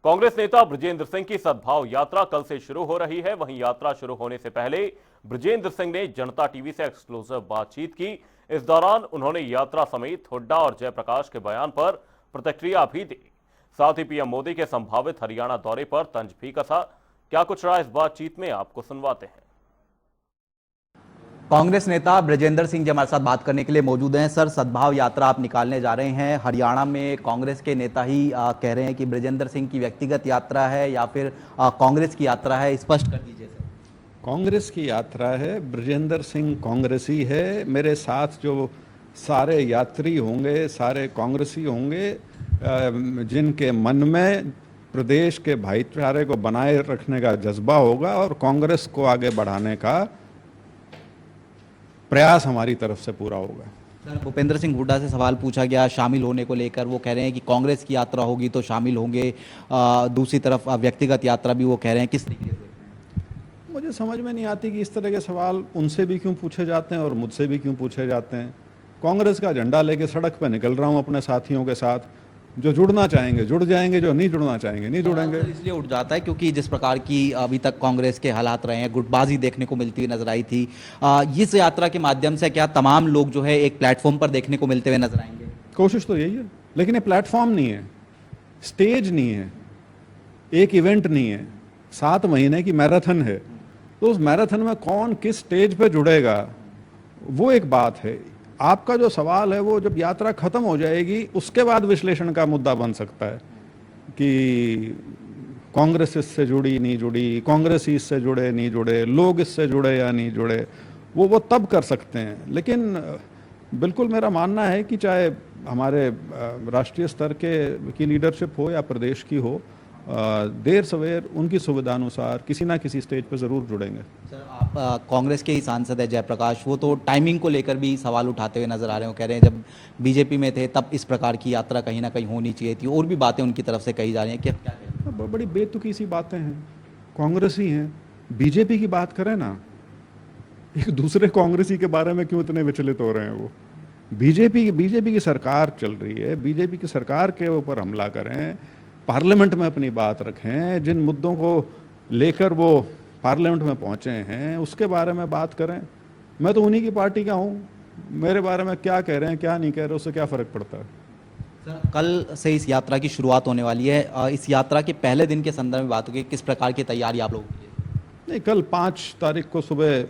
कांग्रेस नेता बृजेंद्र सिंह की सद्भाव यात्रा कल से शुरू हो रही है। वहीं यात्रा शुरू होने से पहले बृजेंद्र सिंह ने जनता टीवी से एक्सक्लूसिव बातचीत की। इस दौरान उन्होंने यात्रा समेत हुड्डा और जयप्रकाश के बयान पर प्रतिक्रिया भी दी। साथ ही पीएम मोदी के संभावित हरियाणा दौरे पर तंज भी कसा। क्या कुछ रहा इस बातचीत में, आपको सुनवाते हैं। कांग्रेस नेता बृजेंद्र सिंह जी हमारे साथ बात करने के लिए मौजूद हैं। सर, सद्भाव यात्रा आप निकालने जा रहे हैं हरियाणा में, कांग्रेस के नेता ही कह रहे हैं कि बृजेंद्र सिंह की व्यक्तिगत यात्रा है या फिर कांग्रेस की यात्रा है, स्पष्ट कर दीजिए सर। कांग्रेस की यात्रा है, बृजेंद्र सिंह कांग्रेसी है। मेरे साथ जो सारे यात्री होंगे, सारे कांग्रेसी होंगे, जिनके मन में प्रदेश के भाईचारे को बनाए रखने का जज्बा होगा और कांग्रेस को आगे बढ़ाने का प्रयास हमारी तरफ से पूरा होगा। सर, भूपेंद्र सिंह हुड्डा से सवाल पूछा गया शामिल होने को लेकर। वो कह रहे हैं कि कांग्रेस की यात्रा होगी तो शामिल होंगे, दूसरी तरफ व्यक्तिगत यात्रा भी वो कह रहे हैं। किस तरीके से? मुझे समझ में नहीं आती कि इस तरह के सवाल उनसे भी क्यों पूछे जाते हैं और मुझसे भी क्यों पूछे जाते हैं। कांग्रेस का झंडा लेके सड़क पर निकल रहा हूं अपने साथियों के साथ। जो जुड़ना चाहेंगे जुड़ जाएंगे, जो नहीं जुड़ना चाहेंगे नहीं जुड़ेंगे। इसलिए उठ जाता है क्योंकि जिस प्रकार की अभी तक कांग्रेस के हालात रहे हैं, गुटबाजी देखने को मिलती हुई नजर आई थी। इस यात्रा के माध्यम से क्या तमाम लोग जो है एक प्लेटफॉर्म पर देखने को मिलते हुए नजर आएंगे? कोशिश तो यही है, लेकिन ये प्लेटफॉर्म नहीं है, स्टेज नहीं है, एक इवेंट नहीं है, 7 महीने की मैराथन है। तो उस मैराथन में कौन किस स्टेज पे जुड़ेगा वो एक बात है। आपका जो सवाल है वो जब यात्रा खत्म हो जाएगी उसके बाद विश्लेषण का मुद्दा बन सकता है कि कांग्रेस इससे जुड़ी नहीं जुड़ी, कांग्रेस ही इससे जुड़े नहीं जुड़े, लोग इससे जुड़े या नहीं जुड़े, वो तब कर सकते हैं। लेकिन बिल्कुल मेरा मानना है कि चाहे हमारे राष्ट्रीय स्तर की लीडरशिप हो या प्रदेश की हो, देर सवेर उनकी सुविधानुसार किसी ना किसी स्टेज पर जरूर जुड़ेंगे। सर, आप कांग्रेस के ही सांसद है जयप्रकाश, वो तो टाइमिंग को लेकर भी सवाल उठाते हुए नजर आ रहे हैं। कह रहे हैं जब बीजेपी में थे तब इस प्रकार की यात्रा कहीं ना कहीं होनी चाहिए थी, और भी बातें उनकी तरफ से कही जा रही हैं। क्या कहें? बड़ी बेतुकी सी बातें हैं। कांग्रेस ही हैं, बीजेपी की बात करें ना, एक दूसरे कांग्रेसी के बारे में क्यों इतने विचलित हो रहे हैं? वो बीजेपी की सरकार चल रही है, बीजेपी की सरकार के ऊपर हमला करें, पार्लियामेंट में अपनी बात रखें, जिन मुद्दों को लेकर वो पार्लियामेंट में पहुंचे हैं उसके बारे में बात करें। मैं तो उन्हीं की पार्टी का हूं, मेरे बारे में क्या कह रहे हैं क्या नहीं कह रहे उससे क्या फर्क पड़ता है। सर, कल से इस यात्रा की शुरुआत होने वाली है। इस यात्रा के पहले दिन के संदर्भ में बात होगी, किस प्रकार की तैयारी आप लोग? नहीं, कल 5 तारीख को सुबह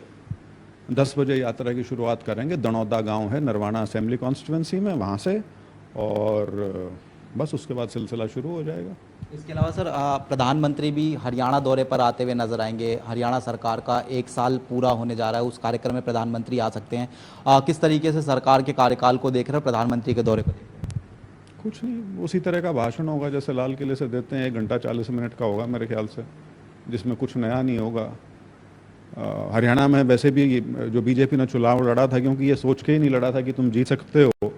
10 बजे यात्रा की शुरुआत करेंगे। दनौदा गांव है नरवाना असेंबली कॉन्स्टिट्यूंसी में, वहाँ से, और बस उसके बाद सिलसिला शुरू हो जाएगा। इसके अलावा सर, प्रधानमंत्री भी हरियाणा दौरे पर आते हुए नजर आएंगे। हरियाणा सरकार का 1 साल पूरा होने जा रहा है, उस कार्यक्रम में प्रधानमंत्री आ सकते हैं। किस तरीके से सरकार के कार्यकाल को देख रहे हैं, प्रधानमंत्री के दौरे को देख रहे हैं? कुछ नहीं, उसी तरह का भाषण होगा जैसे लाल किले से देते हैं। 1 घंटा 40 मिनट का होगा मेरे ख्याल से, जिसमें कुछ नया नहीं होगा। हरियाणा में वैसे भी जो बीजेपी ने चुनाव लड़ा था, क्योंकि ये सोच के ही नहीं लड़ा था कि तुम जीत सकते हो,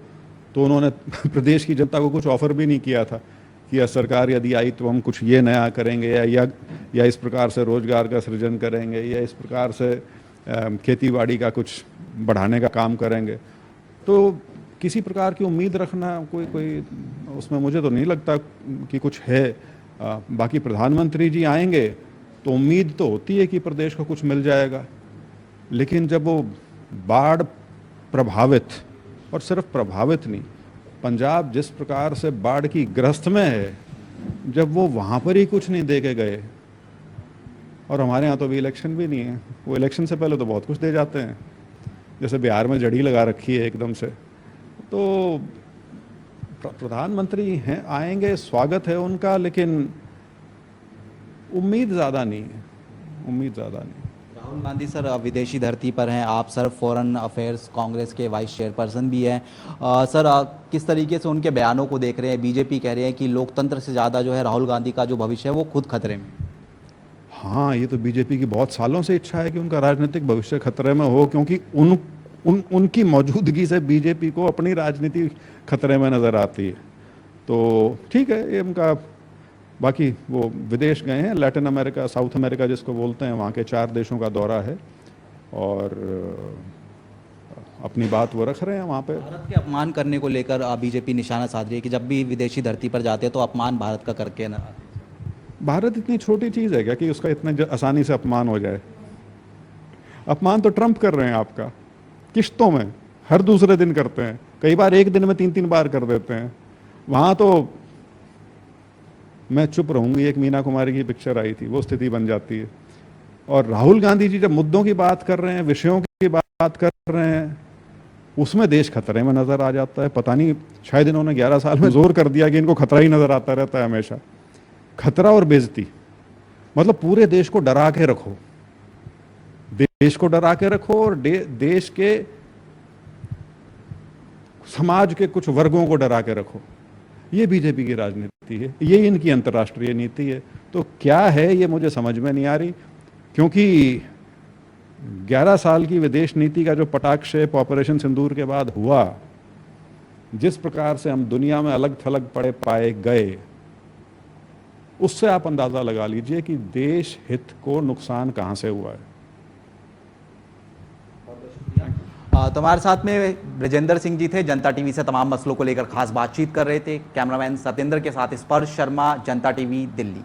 तो उन्होंने प्रदेश की जनता को कुछ ऑफर भी नहीं किया था कि यह सरकार यदि आई तो हम कुछ ये नया करेंगे या इस प्रकार से रोजगार का सृजन करेंगे या इस प्रकार से खेतीबाड़ी का कुछ बढ़ाने का काम करेंगे। तो किसी प्रकार की उम्मीद रखना कोई उसमें मुझे तो नहीं लगता कि कुछ है। बाकी प्रधानमंत्री जी आएंगे तो उम्मीद तो होती है कि प्रदेश को कुछ मिल जाएगा, लेकिन जब वो बाढ़ प्रभावित, और सिर्फ प्रभावित नहीं, पंजाब जिस प्रकार से बाढ़ की ग्रस्त में है, जब वो वहाँ पर ही कुछ नहीं दे के गए, और हमारे यहाँ तो अभी इलेक्शन भी नहीं है, वो इलेक्शन से पहले तो बहुत कुछ दे जाते हैं, जैसे बिहार में जड़ी लगा रखी है एकदम से। तो प्रधानमंत्री हैं, आएंगे, स्वागत है उनका, लेकिन उम्मीद ज़्यादा नहीं है, उम्मीद ज़्यादा नहीं। राहुल गांधी सर विदेशी धरती पर हैं, आप सर फॉरेन अफेयर्स कांग्रेस के वाइस चेयरपर्सन भी हैं। सर, किस तरीके से उनके बयानों को देख रहे हैं? बीजेपी कह रहे हैं कि लोकतंत्र से ज़्यादा जो है राहुल गांधी का जो भविष्य है वो खुद खतरे में। हाँ, ये तो बीजेपी की बहुत सालों से इच्छा है कि उनका राजनीतिक भविष्य खतरे में हो, क्योंकि उनकी मौजूदगी से बीजेपी को अपनी राजनीति खतरे में नज़र आती है। तो ठीक है, ये उनका, बाकी वो विदेश गए हैं, लैटिन अमेरिका, साउथ अमेरिका जिसको बोलते हैं, वहाँ के 4 देशों का दौरा है, और अपनी बात वो रख रहे हैं वहाँ पे। भारत के अपमान करने को लेकर बीजेपी निशाना साध रही है कि जब भी विदेशी धरती पर जाते हैं तो अपमान भारत का करके ना। भारत इतनी छोटी चीज़ है क्या कि उसका इतने आसानी से अपमान हो जाए? अपमान तो ट्रंप कर रहे हैं आपका, किश्तों में हर दूसरे दिन करते हैं, कई बार एक दिन में 3-3 बार कर देते हैं। वहाँ तो मैं चुप रहूंगी, एक मीना कुमारी की पिक्चर आई थी, वो स्थिति बन जाती है। और राहुल गांधी जी जब मुद्दों की बात कर रहे हैं, विषयों की बात कर रहे हैं, उसमें देश खतरे में नजर आ जाता है। पता नहीं, शायद इन्होंने 11 साल में जोर कर दिया कि इनको खतरा ही नजर आता रहता है हमेशा। खतरा और बेइज्जती, मतलब पूरे देश को डरा के रखो, देश को डरा के रखो और देश के समाज के कुछ वर्गों को डरा के रखो। ये बीजेपी की राजनीति है, ये इनकी अंतर्राष्ट्रीय नीति है। तो क्या है ये मुझे समझ में नहीं आ रही, क्योंकि 11 साल की विदेश नीति का जो पटाक्षेप ऑपरेशन सिंदूर के बाद हुआ, जिस प्रकार से हम दुनिया में अलग थलग पड़े पाए गए, उससे आप अंदाजा लगा लीजिए कि देश हित को नुकसान कहां से हुआ है। तो हमारे साथ में ब्रजेंद्र सिंह जी थे, जनता टीवी से तमाम मसलों को लेकर खास बातचीत कर रहे थे। कैमरामैन सत्येंद्र के साथ स्पर्श शर्मा, जनता टीवी, दिल्ली।